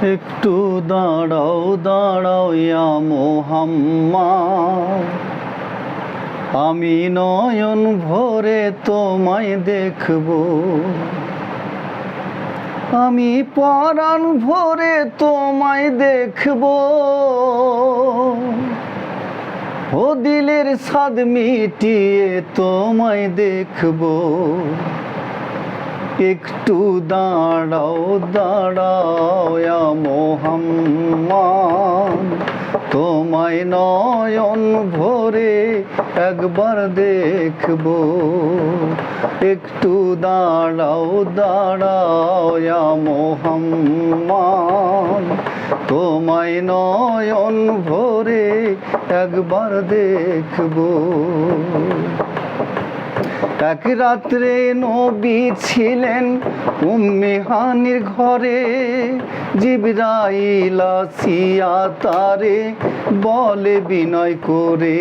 একটু দাঁড়াও দাঁড়াও ইয়া মুহাম্মদ, আমি নয়ন ভরে তোমায় দেখব, আমি পরাণ ভরে তোমায় দেখব, ও দিলের স্বাদ মিটিয়ে তোমায় দেখব। একটু দাঁড়াও দাঁড়াও ইয়া মুহাম্মদ, তোমায় নয়ন ভরে একবার দেখব। একটু দাঁড়াও দাঁড়াও ইয়া মুহাম্মদ, তোমায় নয়ন ভরে একবার দেখব। এক রাত্রে নবী ছিলেন উম্মে হানির ঘরে, জিবরাইল আসিয়া তারে বলে বিনয় করে।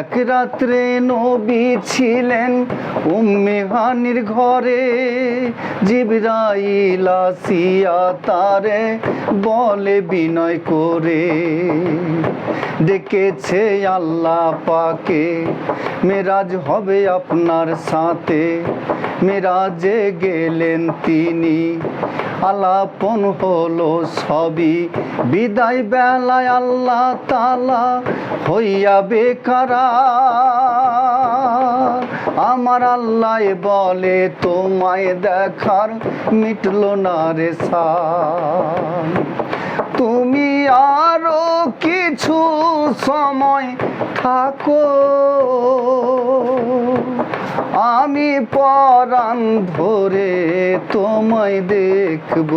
এক রাত্রে নবী ছিলেন উম্মে হানির ঘরে, জিবরাইল আসিয়া তারে বলে বিনয় করে। ডেকেছে আল্লাহ পাকে, মেরাজ হবে আপনার সাথে। মেরাজে গেলেন তিনি, আলাপন হলো সবই। বিদায় বেলায় আল্লাহ তাআলা হইয়া বেকারার। আমার আল্লাহ বলে তোমায় দেখার মিটলো না রে সান। তুমি আরো কিছু সময় থাকো, আমি পরাণ ভরে তোমায় দেখব।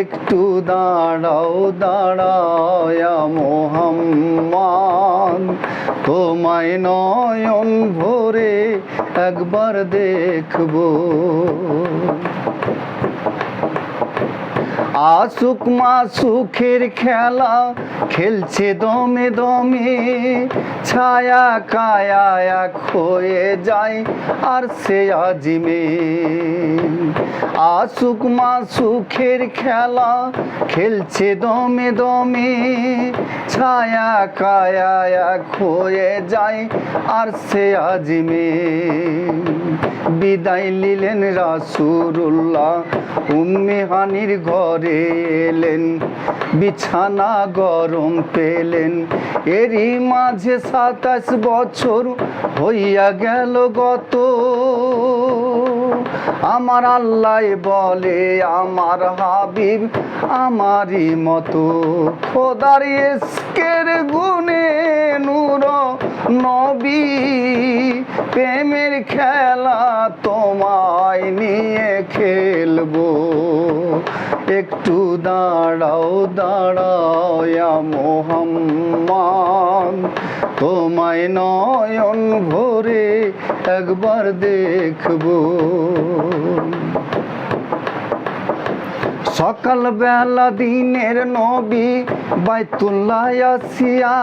একটু দাঁড়াও দাঁড়াও ইয়া মুহাম্মদ, তোমায় নয়ন ভরে একবার দেখব। আশুক মাসুখের খেলা খেলছে দমে দমে, ছায়া কায়া এক হয়ে যায় আর সে আজিমে। আশুক মাসুখের খেলা খেলছে দমে দমে, ছায়া কায়া এক হয়ে যায় আর সে আজিমে। বিদায় নিলেন রাসূলুল্লাহ, উম্মে হানির ঘরে এলেন, বিছানা গরম পেলেন। এরই মাঝে 27 বছর হইয়া গেল গত। আমার আল্লাহ বলে আমার হাবিব আমারই মতো। খোদার ইশকের গুণে নূর নবী, প্রেমের খেলা তোমায় নিয়ে খেলবো। একটু দাঁড়াও দাঁড়াও ইয়া মুহাম্মদ, তোমায় নয়ন ভরে একবার দেখব। সকাল বেলা দিনের নবী বাইতুল্লাহ আসিয়া,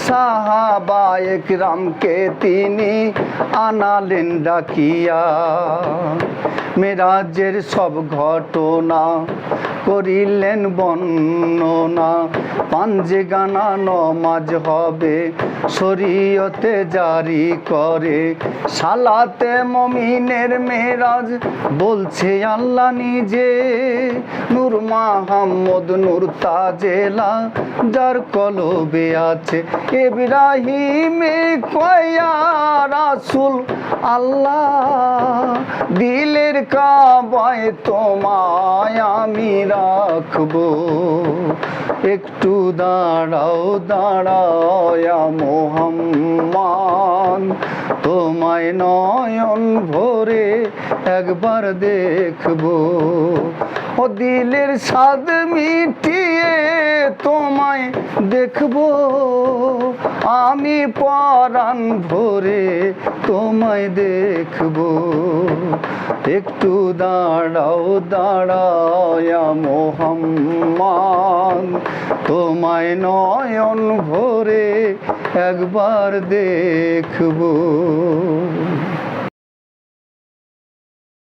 সাহাবায়ে কিরামকে তিনি আনালেন ডাকিয়া। মেরাজের সব ঘটনা করিলেন বর্ণনা, পাঞ্জে গানা নমাজ হবে শরীয়তে জারি করে। সালাতে মুমিনের মেরাজ বলছে আল্লাহ নিজে, নূর মুহাম্মদ নূর তাজেলা যার কলবে আছে। ইব্রাহিমে কয়া রাসূল আল্লাহ, দিলের কাবায় তোমায় আমি রাখবো। একটু দাঁড়াও দাঁড়াও ইয়া মুহাম্মদ, তোমায় নয়ন ভরে একবার দেখব। ও দিলের স্বাদ মিটিয়ে তোমায় দেখব, আমি পরাণ ভরে তোমায় দেখব। একটু দাঁড়াও দাঁড়াও ইয়া মুহাম্মদ, তোমায় নয়ন ভরে একবার দেখব।